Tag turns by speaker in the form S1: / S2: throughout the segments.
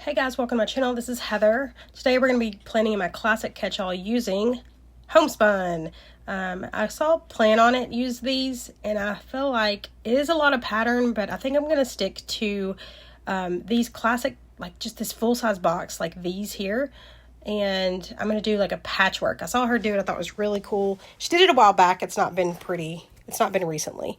S1: Hey guys, welcome to my channel. This is Heather. Today we're going to be planning my classic catch-all using Homespun. I saw Plan on it use these, and I feel like it is a lot of pattern, but I think I'm going to stick to these classic, like just this full-size box like these here. And I'm going to do like a patchwork. I saw her do it. I thought it was really cool. She did it a while back. It's not been pretty. It's not been recently.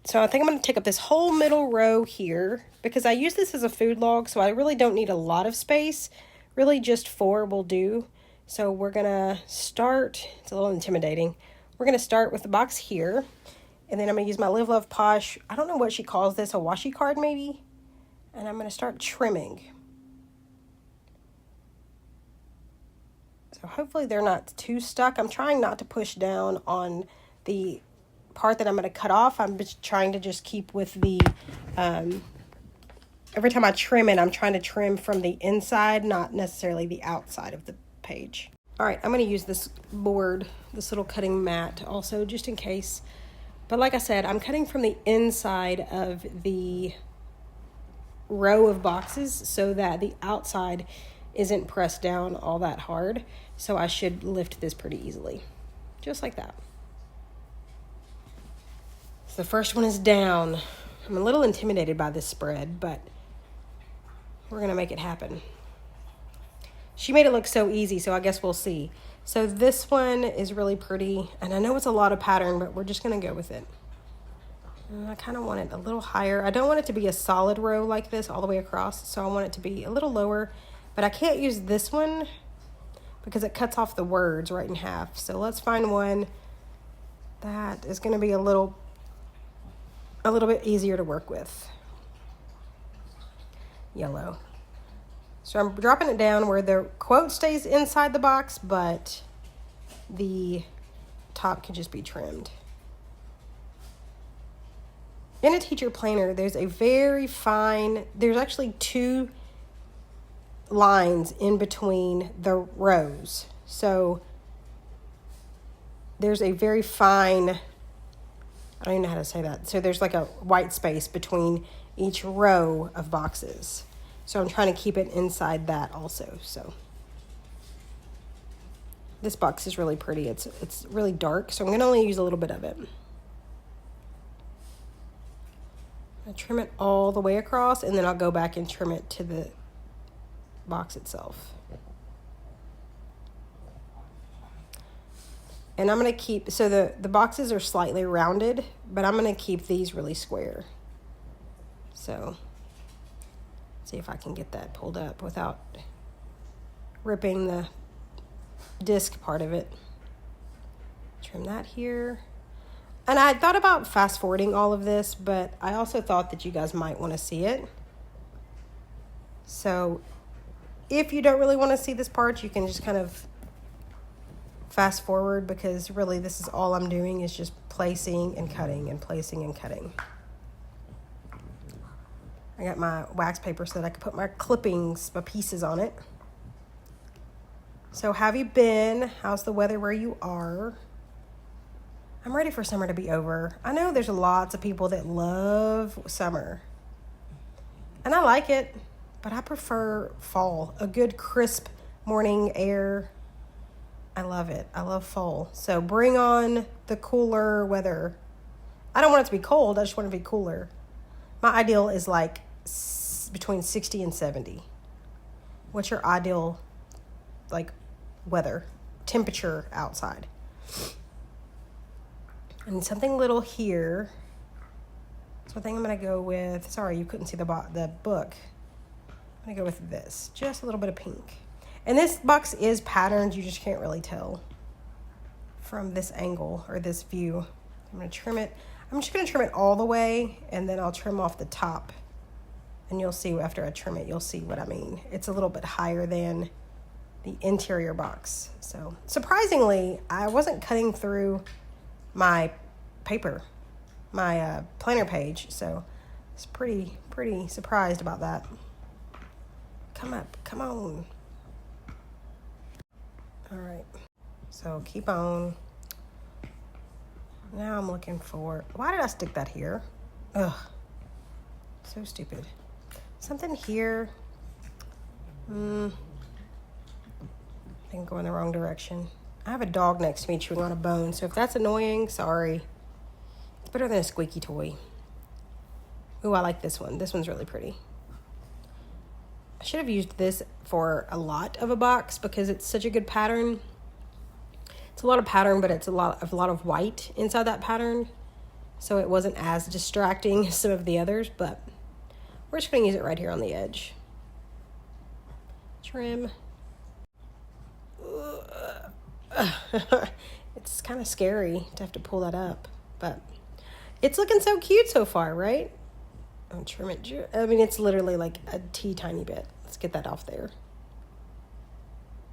S1: So I think I'm going to take up this whole middle row here because I use this as a food log, so I really don't need a lot of space. Really just 4 will do. So we're going to start, it's a little intimidating. We're going to start with the box here, and then I'm going to use my Live Love Posh, I don't know what she calls this, a washi card maybe? And I'm going to start trimming. So hopefully they're not too stuck. I'm trying not to push down on the part that I'm going to cut off. I'm just trying to just keep with the, every time I trim it, I'm trying to trim from the inside, not necessarily the outside of the page. All right, I'm going to use this board, this little cutting mat also, just in case. But like I said, I'm cutting from the inside of the row of boxes so that the outside isn't pressed down all that hard. So I should lift this pretty easily, just like that. The first one is down. I'm a little intimidated by this spread, but we're going to make it happen. She made it look so easy, so I guess we'll see. So this one is really pretty, and I know it's a lot of pattern, but we're just going to go with it. And I kind of want it a little higher. I don't want it to be a solid row like this all the way across, so I want it to be a little lower, but I can't use this one because it cuts off the words right in half. So let's find one that is going to be a little bit easier to work with. Yellow. So I'm dropping it down where the quote stays inside the box, but the top can just be trimmed. In a teacher planner, there's a very fine, there's actually 2 lines in between the rows. So there's a very fine, I don't even know how to say that. So there's like a white space between each row of boxes. So I'm trying to keep it inside that also. So this box is really pretty. It's really dark, so I'm going to only use a little bit of it. I trim it all the way across, and then I'll go back and trim it to the box itself. And I'm going to keep, so the boxes are slightly rounded, but I'm going to keep these really square. So, see if I can get that pulled up without ripping the disc part of it. Trim that here. And I thought about fast forwarding all of this, but I also thought that you guys might want to see it. So, if you don't really want to see this part, you can just kind of fast forward, because really this is all I'm doing is just placing and cutting and placing and cutting. I got my wax paper so that I can put my clippings, my pieces on it. So how have you been? How's the weather where you are? I'm ready for summer to be over. I know there's lots of people that love summer, and I like it, but I prefer fall. A good crisp morning air. I love it. I love fall. So bring on the cooler weather. I don't want it to be cold. I just want it to be cooler. My ideal is like between 60 and 70. What's your ideal like weather, temperature outside? And something little here. So I think I'm going to go with, sorry, you couldn't see the book. I'm going to go with this. Just a little bit of pink. And this box is patterned, you just can't really tell from this angle or this view. I'm going to trim it. I'm just going to trim it all the way, and then I'll trim off the top. And you'll see after I trim it, you'll see what I mean. It's a little bit higher than the interior box. So surprisingly, I wasn't cutting through my paper, my planner page. So I was pretty surprised about that. Come up, come on. All right, so keep on. Now I'm looking for, why did I stick that here? Ugh, so stupid. Something here I think I'm going the wrong direction. I have a dog next to me chewing on a bone, so if that's annoying, sorry. It's better than a squeaky toy. Ooh, I like this one. This one's really pretty. I should have used this for a lot of a box because it's such a good pattern. It's a lot of pattern, but it's a lot of white inside that pattern. So it wasn't as distracting as some of the others, but we're just going to use it right here on the edge. Trim. It's kind of scary to have to pull that up, but it's looking so cute so far, right? I'll trim it. I mean, it's literally like a tiny bit. Let's get that off there.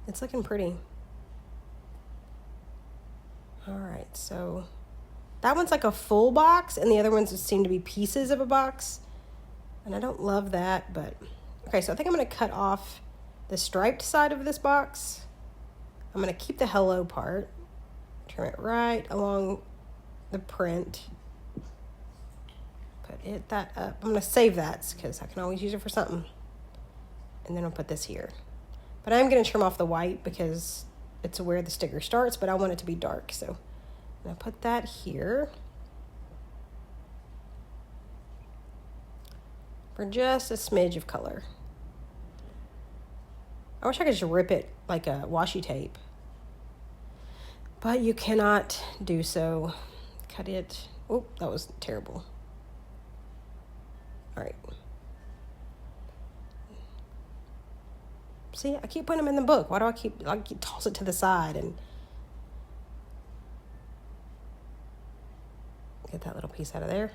S1: It's looking pretty. All right, so that one's like a full box, and the other ones seem to be pieces of a box, and I don't love that, but okay, so I think I'm going to cut off the striped side of this box. I'm going to keep the hello part, trim it right along the print, put that up. I'm going to save that because I can always use it for something, and then I'll put this here. But I'm going to trim off the white because it's where the sticker starts, but I want it to be dark, so I'm going to put that here for just a smidge of color. I wish I could just rip it like a washi tape, but you cannot do so. Cut it. Oh, that was terrible. All right. See, I keep putting them in the book. Why do I keep toss it to the side and get that little piece out of there?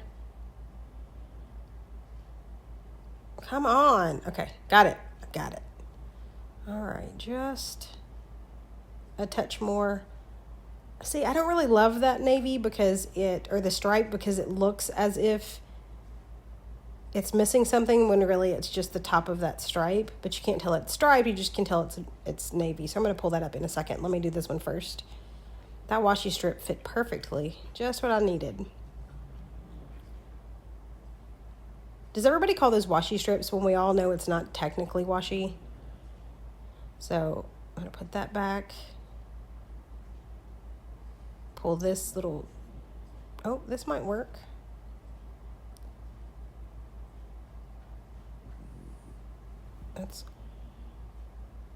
S1: Come on. Okay, got it. Got it. All right, just a touch more. See, I don't really love that navy or the stripe because it looks as if it's missing something when really it's just the top of that stripe, but you can't tell it's striped, you just can tell it's navy. So I'm going to pull that up in a second. Let me do this one first. That washi strip fit perfectly, just what I needed. Does everybody call those washi strips when we all know it's not technically washi? So I'm going to put that back. Pull this little, oh, this might work. That's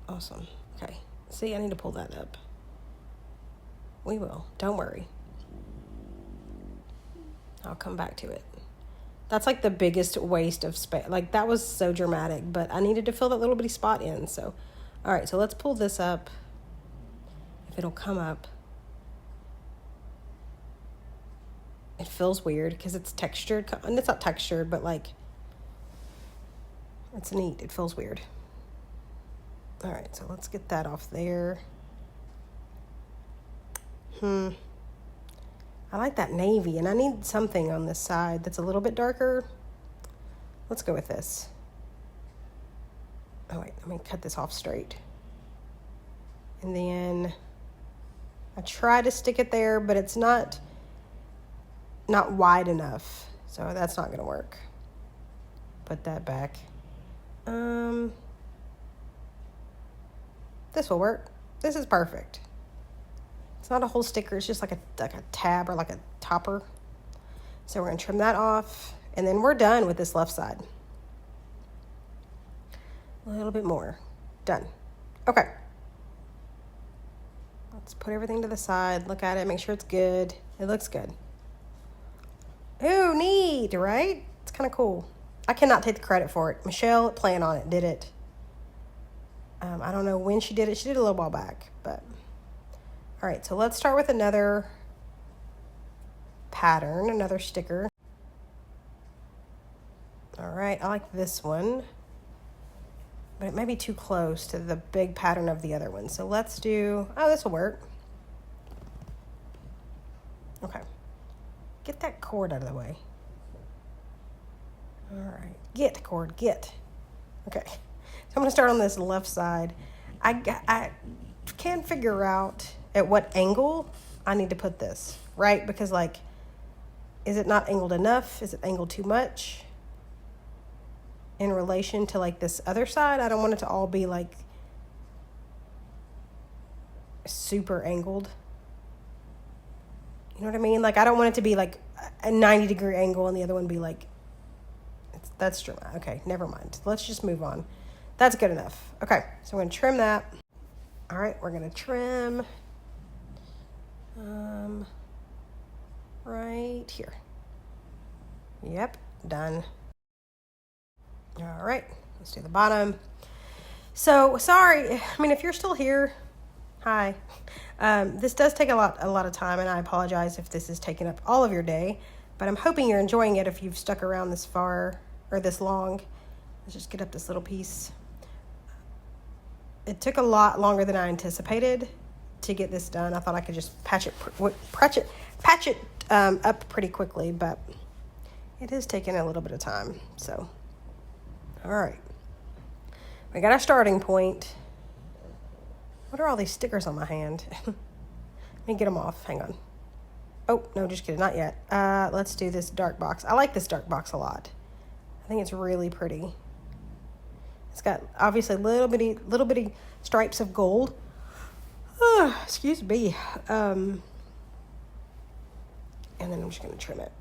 S1: awesome. Okay, see, I need to pull that up. We will, don't worry. I'll come back to it. That's like the biggest waste of space. Like that was so dramatic, but I needed to fill that little bitty spot in. So, all right, so let's pull this up. If it'll come up. It feels weird because it's textured, and it's not textured, but like, it's neat. It feels weird. All right, so let's get that off there. I like that navy, and I need something on this side that's a little bit darker. Let's go with this. Oh, wait, let me cut this off straight. And then I try to stick it there, but it's not wide enough, so that's not going to work. Put that back. This will work. This is perfect. It's not a whole sticker. It's just like a tab or like a topper. So we're going to trim that off, and then we're done with this left side. A little bit more. Done. Okay. Let's put everything to the side. Look at it. Make sure it's good. It looks good. Ooh, neat, right? It's kind of cool. I cannot take the credit for it. Michelle at Plan On It did it. I don't know when she did it. She did it a little while back, but all right. So let's start with another pattern, another sticker. All right, I like this one, but it may be too close to the big pattern of the other one. So let's do, oh, this will work. Okay. Get that cord out of the way. All right, get cord, get. Okay, so I'm gonna start on this left side. I can't figure out at what angle I need to put this, right? Because like, is it not angled enough? Is it angled too much? in relation to like this other side. I don't want it to all be like super angled. You know what I mean? Like I don't want it to be like a 90-degree angle and the other one be like, that's dramatic. Okay, never mind. Let's just move on. That's good enough. Okay, so I'm going to trim that. All right, we're going to trim right here. Yep, done. All right, let's do the bottom. So sorry, I mean, if you're still here, hi. This does take a lot of time, and I apologize if this is taking up all of your day, but I'm hoping you're enjoying it if you've stuck around this far or this long. Let's just get up this little piece. It took a lot longer than I anticipated to get this done. I thought I could just patch it up pretty quickly, but it is taking a little bit of time. So, all right, we got our starting point. What are all these stickers on my hand? Let me get them off. Hang on. Oh, no, just kidding. Not yet. Let's do this dark box. I like this dark box a lot. I think it's really pretty. It's got obviously little bitty stripes of gold. Excuse me. And then I'm just going to trim it.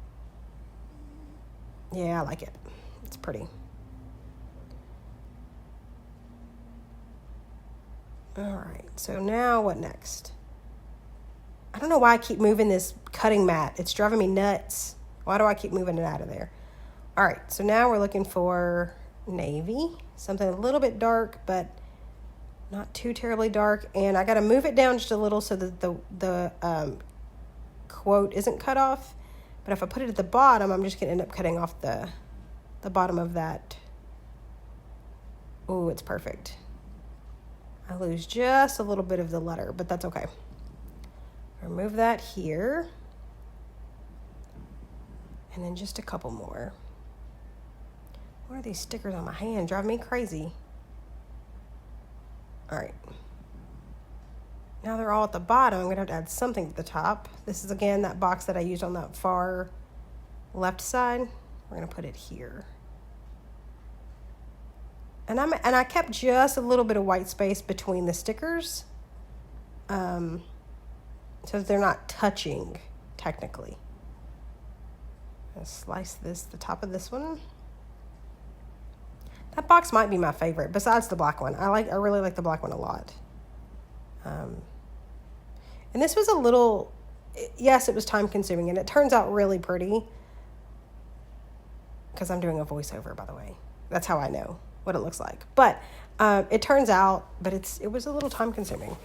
S1: Yeah, I like it. It's pretty. All right, so now what next? I don't know why I keep moving this cutting mat. It's driving me nuts. Why do I keep moving it out of there? All right, so now we're looking for navy, something a little bit dark, but not too terribly dark. And I got to move it down just a little so that the quote isn't cut off. But if I put it at the bottom, I'm just going to end up cutting off the bottom of that. Oh, it's perfect. I lose just a little bit of the letter, but that's okay. Remove that here. And then just a couple more. What are these stickers on my hand? Drive me crazy. All right. Now they're all at the bottom. I'm going to have to add something at the top. This is, again, that box that I used on that far left side. We're going to put it here. And I kept just a little bit of white space between the stickers, so they're not touching technically. I'm gonna slice the top of this one. That box might be my favorite besides the black one. I really like the black one a lot. And this was yes, it was time consuming, and it turns out really pretty because I'm doing a voiceover, by the way. That's how I know what it looks like. But it turns out, but it was a little time consuming.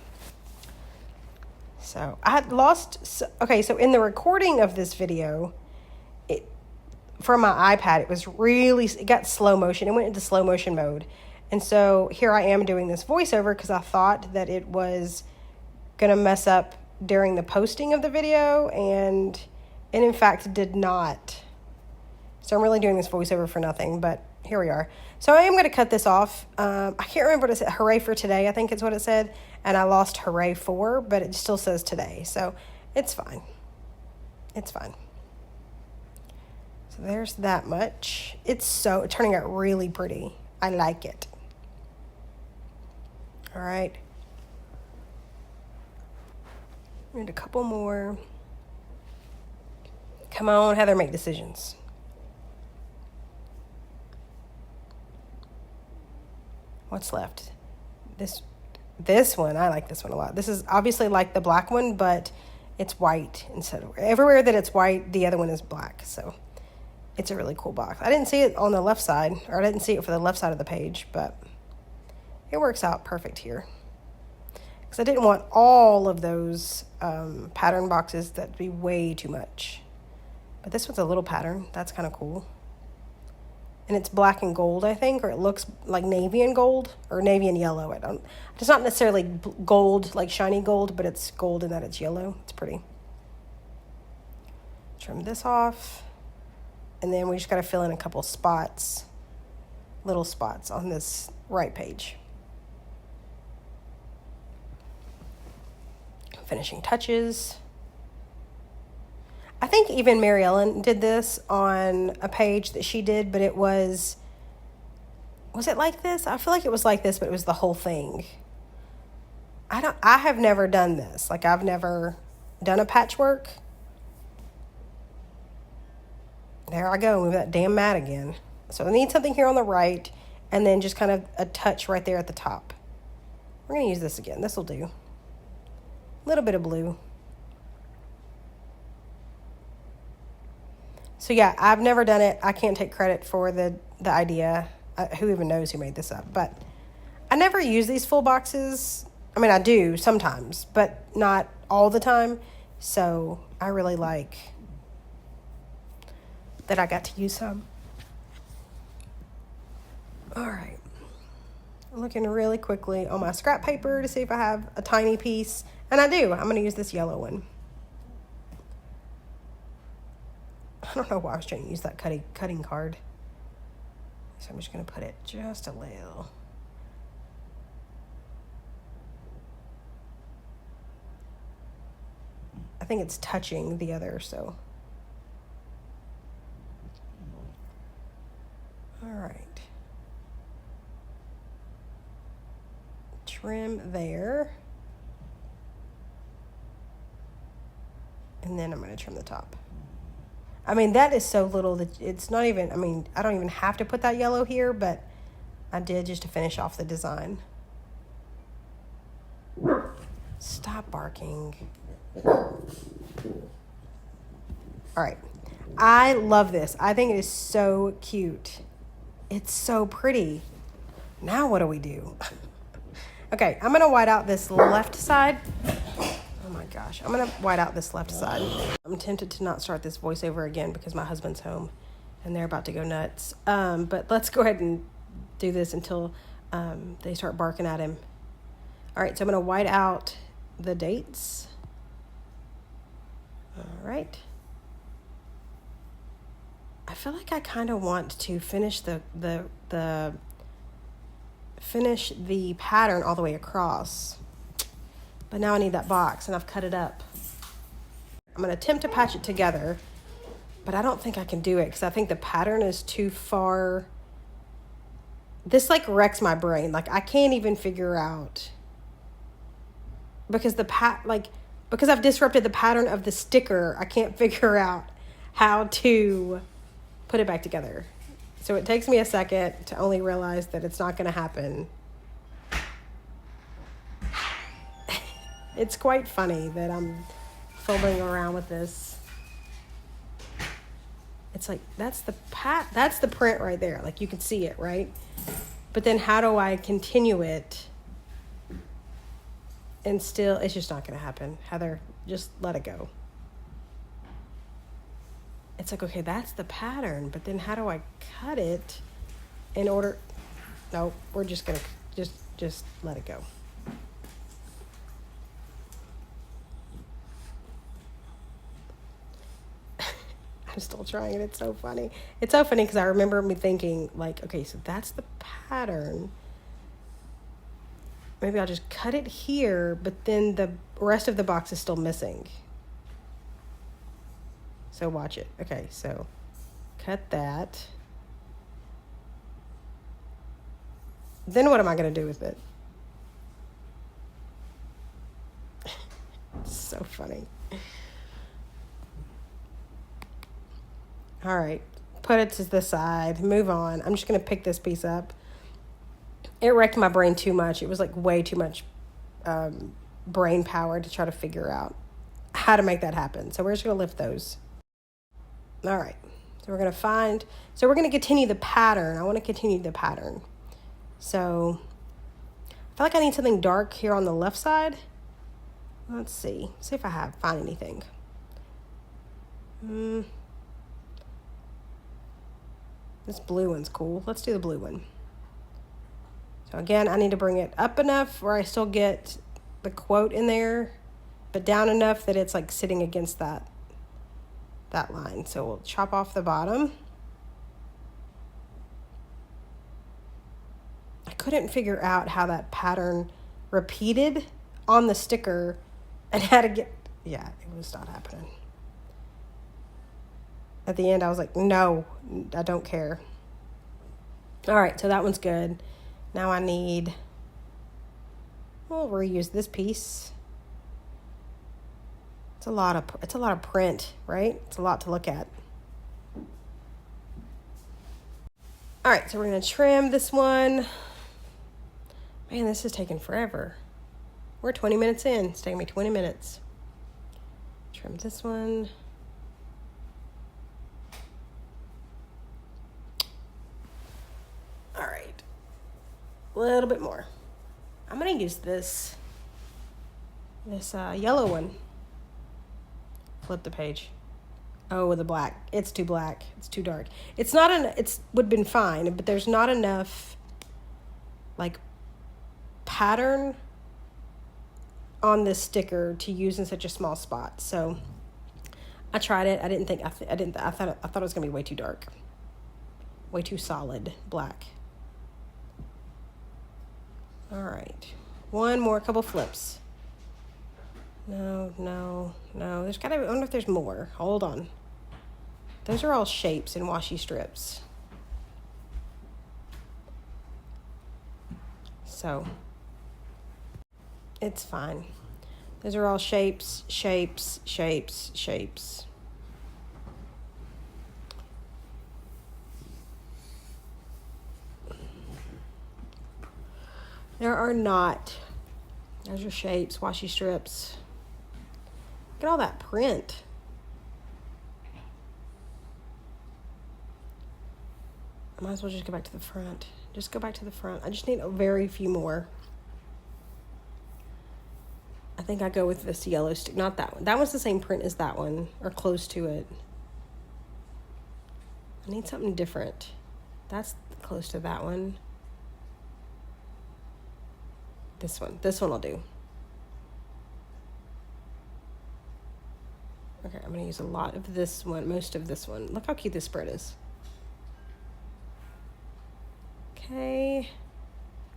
S1: So I had okay, so in the recording of this video, from my iPad, it got slow motion. It went into slow motion mode. And so here I am doing this voiceover because I thought that it was going to mess up during the posting of the video, and it in fact did not. So I'm really doing this voiceover for nothing, but here we are. So I am going to cut this off. I can't remember what it said. Hooray for today, I think it's what it said. And I lost hooray for, but it still says today. So it's fine. It's fine. So there's that much. It's turning out really pretty. I like it. All right. Need a couple more. Come on, Heather, make decisions. What's left? This one, I like this one a lot. This is obviously like the black one, but it's white instead of everywhere that it's white, the other one is black. So it's a really cool box. I didn't see it on the left side, or I didn't see it for the left side of the page, but it works out perfect here. Because I didn't want all of those pattern boxes. That'd be way too much. But this one's a little pattern. That's kind of cool. And it's black and gold, I think, or it looks like navy and gold, or navy and yellow. It's not necessarily gold, like shiny gold, but it's gold in that it's yellow. It's pretty. Trim this off. And then we just got to fill in a couple spots, little spots on this right page. Finishing touches. I think even Mary Ellen did this on a page that she did, but it was Was it like this? I feel like it was like this, but it was the whole thing. I have never done this. Like, I've never done a patchwork. There I go, move that damn mat again. So I need something here on the right, and then just kind of a touch right there at the top. We're going to use this again. This will do. A little bit of blue. So yeah, I've never done it. I can't take credit for the idea. Who even knows who made this up? But I never use these full boxes. I mean, I do sometimes, but not all the time. So I really like that I got to use some. All right. I'm looking really quickly on my scrap paper to see if I have a tiny piece. And I do. I'm going to use this yellow one. I don't know why I was trying to use that cutting card. So I'm just going to put it just a little. I think it's touching the other, so. All right. Trim there. And then I'm going to trim the top. I mean, that is so little that it's not even, I mean, I don't even have to put that yellow here, but I did just to finish off the design. Stop barking. All right. I love this. I think it is so cute. It's so pretty. Now what do we do? Okay, I'm going to white out this left side. Oh my gosh. I'm going to white out this left side. I'm tempted to not start this voiceover again because my husband's home and they're about to go nuts. But let's go ahead and do this until they start barking at him. All right, so I'm going to white out the dates. All right. I feel like I kind of want to finish the pattern all the way across. But now I need that box, and I've cut it up. I'm going to attempt to patch it together, but I don't think I can do it because I think the pattern is too far. This, like, wrecks my brain. Like, I can't even figure out. Because because I've disrupted the pattern of the sticker, I can't figure out how to put it back together. So it takes me a second to only realize that it's not going to happen. It's quite funny that I'm fumbling around with this. It's like, that's the print right there. Like, you can see it, right? But then how do I continue it? And still, it's just not going to happen. Heather, just let it go. It's like, okay, that's the pattern, but then how do I cut it in order? No, we're just going to just let it go. I'm still trying it. It's so funny. It's so funny because I remember me thinking, like, okay, so that's the pattern. Maybe I'll just cut it here, but then the rest of the box is still missing. So watch it. Okay, so cut that. Then what am I going to do with it? It's so funny. All right, put it to the side, move on. I'm just going to pick this piece up. It wrecked my brain too much. It was like way too much brain power to try to figure out how to make that happen. So we're just going to lift those. All right, so we're going to continue the pattern. I want to continue the pattern. So I feel like I need something dark here on the left side. Let's see if I find anything. This blue one's cool. Let's do the blue one. So again, I need to bring it up enough where I still get the quote in there, but down enough that it's like sitting against that line. So we'll chop off the bottom. I couldn't figure out how that pattern repeated on the sticker and how to get, yeah, it was not happening. At the end, I was like, no, I don't care. All right, so that one's good. Now I need, we'll reuse this piece. It's a lot of print, right? It's a lot to look at. All right, so we're gonna trim this one. Man, this is taking forever. We're 20 minutes in. It's taking me 20 minutes. Trim this one. All right, a little bit more. I'm gonna use this yellow one. Flip the page. Oh, with the black. It's too black. It's too dark. It's not it's would have been fine, but there's not enough like pattern on this sticker to use in such a small spot. So I tried it. I thought it was gonna be way too dark. Way too solid black. All right. One more, couple flips. No. There's gotta be, I wonder if there's more. Hold on. Those are all shapes and washi strips. So it's fine. Those are all shapes. There are not. Those are shapes, washi strips. Look at all that print. I might as well just go back to the front. Just go back to the front. I just need a very few more. I think I go with this yellow stick, not that one. That one's the same print as that one, or close to it. I need something different. That's close to that one. This one will do. Okay, I'm gonna use a lot of this one, most of this one. Look how cute this spread is. Okay,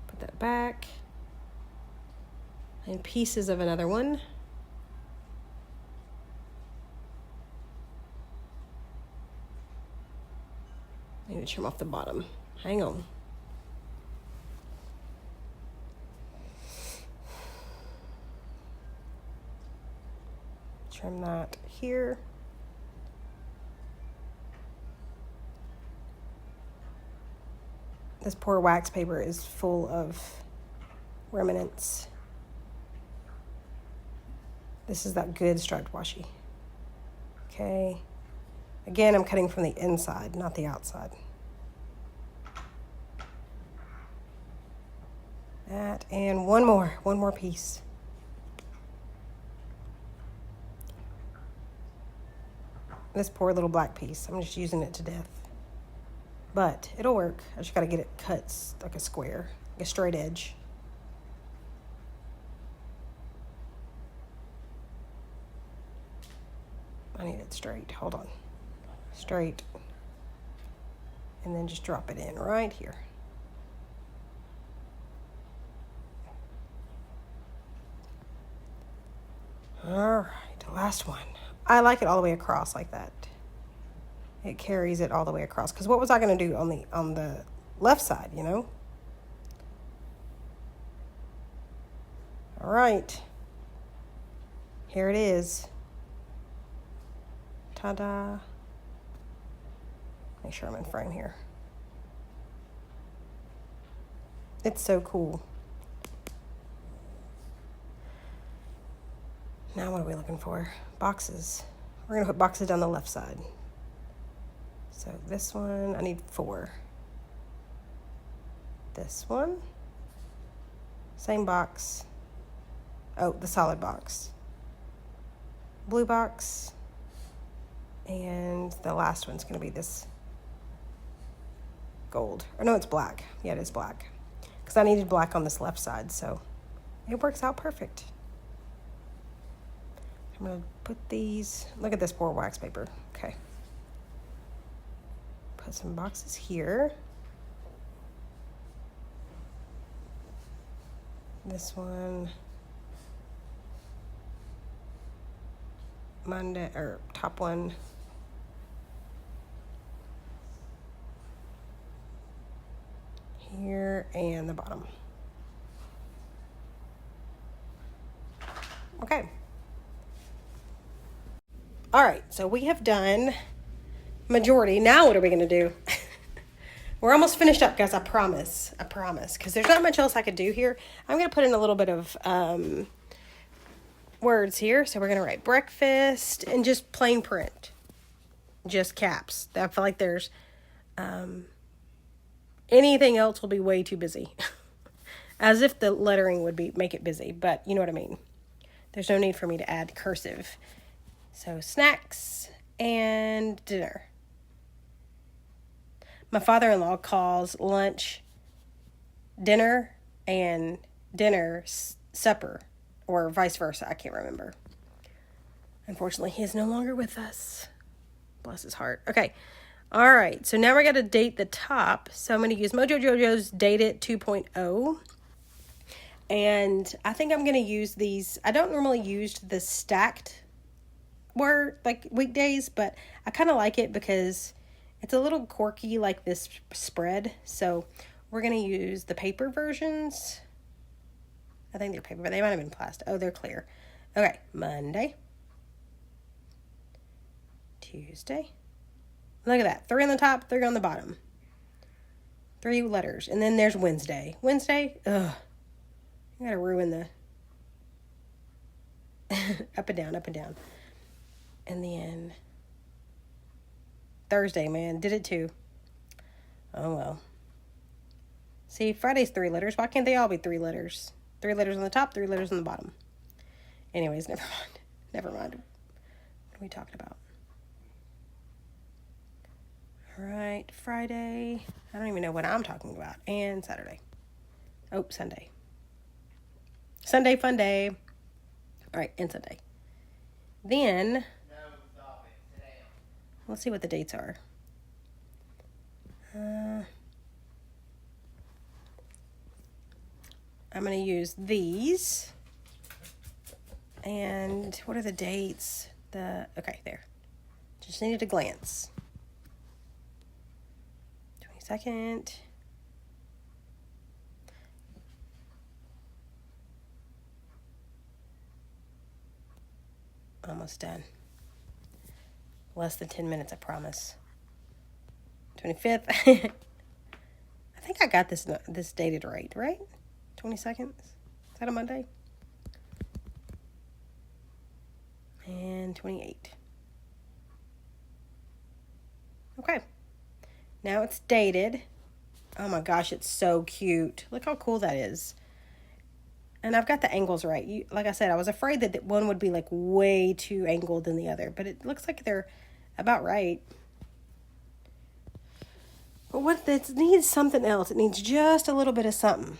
S1: put that back. And pieces of another one. I need to trim off the bottom. Hang on. Trim that here. This poor wax paper is full of remnants. This is that good striped washi. Okay. Again, I'm cutting from the inside, not the outside. That, and one more piece. This poor little black piece, I'm just using it to death. But it'll work. I just gotta get it cut like a square, like a straight edge. I need it straight, hold on. Straight. And then just drop it in right here. All right, last one. I like it all the way across like that. It carries it all the way across. Because what was I going to do on the left side, you know? All right. Here it is. Ta-da. Make sure I'm in frame here. It's so cool. Now what are we looking for? Boxes. We're going to put boxes down the left side. So this one, I need 4. This one. Same box. Oh, the solid box. Blue box. And the last one's going to be this gold. Or no, it's black. Yeah, it is black. Because I needed black on this left side, so it works out perfect. I'm going to put these, look at this poor wax paper. Okay. Put some boxes here. This one. Monday, or top one. and the bottom. Okay. All right, so we have done majority. Now what are we going to do? We're almost finished up, guys. I promise, because there's not much else I could do here. I'm going to put in a little bit of words here. So we're going to write breakfast and just plain print, just caps. I feel like there's anything else will be way too busy. As if the lettering would make it busy, but you know what I mean. There's no need for me to add cursive. So snacks and dinner. My father-in-law calls lunch dinner and dinner supper, or vice versa. I can't remember. Unfortunately, he is no longer with us. Bless his heart. Okay. All right. So now we're going to date the top. So I'm going to use Mojo Jojo's Date It 2.0. And I think I'm going to use these. I don't normally use the stacked word like weekdays, but I kind of like it because it's a little quirky like this spread. So we're going to use the paper versions. I think they're paper, but they might have been plastic. Oh, they're clear. Okay. Monday. Tuesday. Look at that. 3 on the top, 3 on the bottom. 3 letters. And then there's Wednesday. Wednesday? Ugh. I gotta ruin the up and down, up and down. And then Thursday, man, did it too. Oh well. See, Friday's 3 letters. Why can't they all be 3 letters? 3 letters on the top, 3 letters on the bottom. Anyways, never mind. Never mind. What are we talking about? All right, Friday. I don't even know what I'm talking about. And Saturday. Oh, Sunday. Sunday, fun day. All right, and Sunday. Then, let's see what the dates are. I'm going to use these. And what are the dates? Okay, there. Just needed a glance. 22nd. Almost done. Less than 10 minutes, I promise. 25th. I think I got this dated right? 22nd? Is that a Monday? And 28. Okay. Now it's dated. Oh my gosh, it's so cute. Look how cool that is. And I've got the angles right. Like I said, I was afraid that one would be like way too angled than the other, but it looks like they're about right. But what it needs something else. It needs just a little bit of something.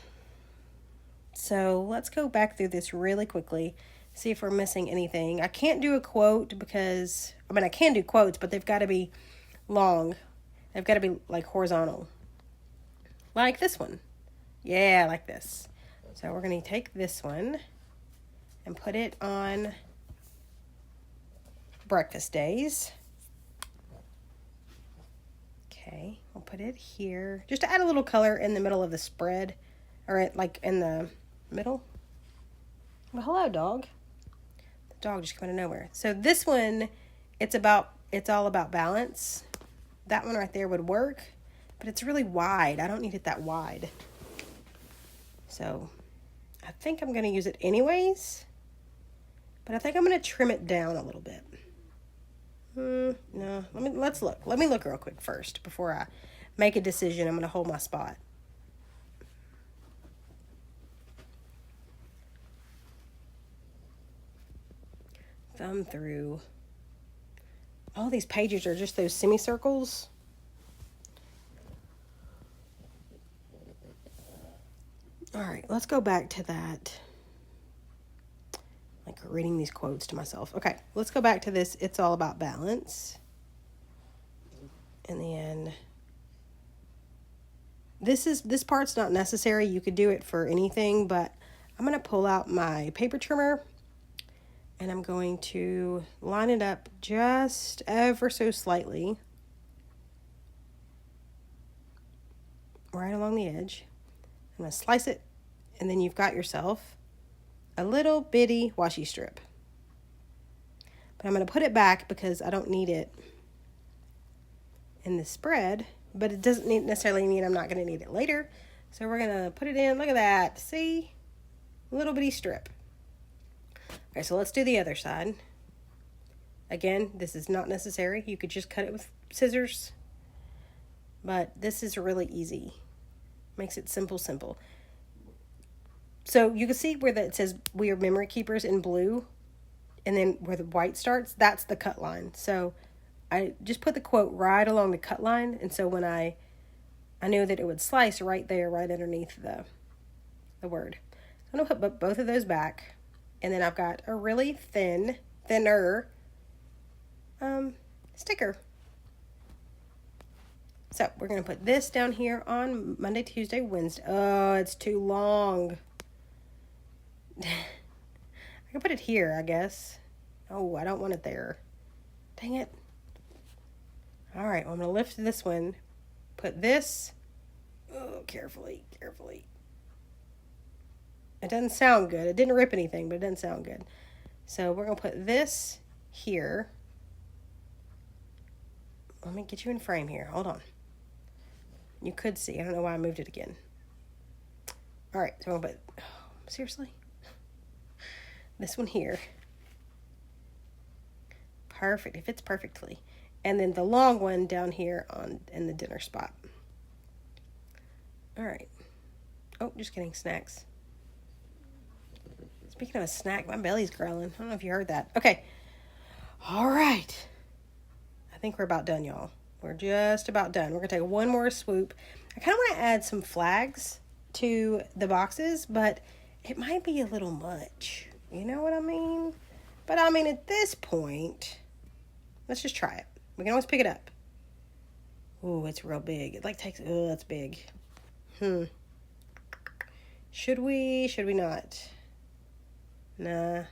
S1: So let's go back through this really quickly, see if we're missing anything. I can't do a quote because, I can do quotes, but they've got to be long. They've got to be like horizontal. Like this one. Yeah, like this. So we're going to take this one and put it on breakfast days. Okay, we'll put it here. Just to add a little color in the middle of the spread. Or like in the middle. Well, hello, dog. The dog just came out of nowhere. So this one, it's all about balance. That one right there would work. But it's really wide. I don't need it that wide. So I think I'm going to use it anyways, but I think I'm going to trim it down a little bit. No, let's look. Let me look real quick first before I make a decision. I'm going to hold my spot. Thumb through. All these pages are just those semicircles. All right, let's go back to that. Like reading these quotes to myself. Okay, let's go back to this. It's all about balance. And then this part's not necessary. You could do it for anything, but I'm going to pull out my paper trimmer and I'm going to line it up just ever so slightly right along the edge. I'm going to slice it, and then you've got yourself a little bitty washi strip. But I'm going to put it back because I don't need it in the spread, but it doesn't necessarily mean I'm not going to need it later. So we're going to put it in. Look at that. See? A little bitty strip. Okay, so let's do the other side. Again, this is not necessary. You could just cut it with scissors. But this is really easy. Makes it simple. So you can see where it says we are memory keepers in blue. And then where the white starts, that's the cut line. So I just put the quote right along the cut line. And so when I knew that it would slice right there, right underneath the word. I'm going to put both of those back. And then I've got a really thinner sticker. So we're going to put this down here on Monday, Tuesday, Wednesday. Oh, it's too long. I can put it here, I guess. Oh, I don't want it there. Dang it. All right, well, I'm going to lift this one. Put this. Oh, carefully. It doesn't sound good. It didn't rip anything, but it doesn't sound good. So we're going to put this here. Let me get you in frame here. Hold on. You could see. I don't know why I moved it again. All right, so I'm going to put, seriously? This one here. Perfect. It fits perfectly. And then the long one down here in the dinner spot. All right. Oh, just getting snacks. Speaking of a snack, my belly's growling. I don't know if you heard that. Okay. All right. I think we're about done, y'all. We're just about done. We're going to take one more swoop. I kind of want to add some flags to the boxes, but it might be a little much. You know what I mean? But I mean, at this point, let's just try it. We can always pick it up. Ooh, it's real big. It like takes, oh, that's big. Should we not? Nah.